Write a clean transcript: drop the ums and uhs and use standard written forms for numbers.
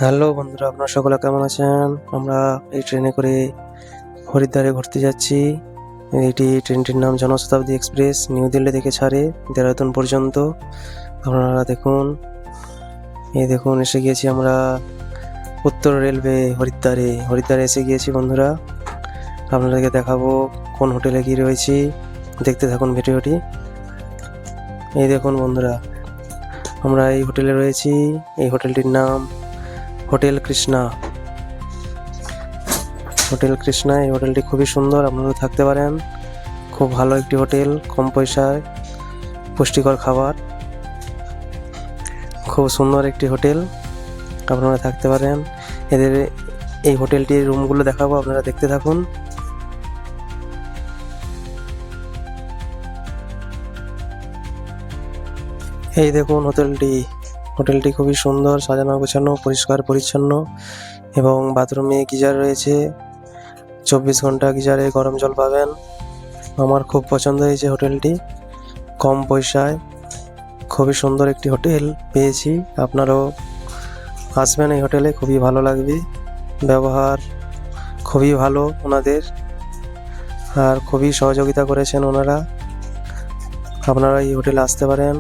Hello বন্ধুরা, আপনারা সকলে কেমন আছেন? আমরা এই ট্রেনে করে হরিদ্বারে ঘুরতে যাচ্ছি। ট্রেনটির নাম জনশতাব্দী এক্সপ্রেস। নিউ দিল্লি থেকে ছাড়ে দেরাদুন পর্যন্ত। আপনারা দেখুন, এই দেখুন এসে গিয়েছি আমরা উত্তর রেলওয়ে হরিদ্বারে এসে গিয়েছি বন্ধুরা। আপনাদেরকে দেখাবো কোন হোটেলে কি রয়েছি, দেখতে থাকুন ভিডিওটি। এই দেখুন বন্ধুরা, আমরা এই হোটেলে রয়েছি। এই হোটেলটির নাম হোটেল কৃষ্ণা। এই হোটেলটি খুবই সুন্দর, আপনারা থাকতে পারেন। খুব ভালো একটি হোটেল, কম পয়সায় পুষ্টিকর খাবার, খুব সুন্দর একটি হোটেল, আপনারা থাকতে পারেন। এদের এই হোটেলটির রুমগুলো দেখাবো, আপনারা দেখতে থাকুন। এই দেখুন হোটেলটি খুবই সুন্দর, সাজানো গোছানো, পরিষ্কার পরিচ্ছন্ন এবং বাথরুমে গিজার রয়েছে। 24 ঘন্টা গিজারে গরম জল পাবেন। আমার খুব পছন্দ হয়েছে হোটেলটি, কম পয়সায় খুবই সুন্দর একটি হোটেল পেয়েছি। আপনারাও আসবেন এই হোটেলে, খুবই ভালো লাগবে। ব্যবহার খুবই ভালো ওনাদের, আর খুবই সহযোগিতা করেছেন ওনারা। আপনারা এই হোটেলে আসতে পারেন,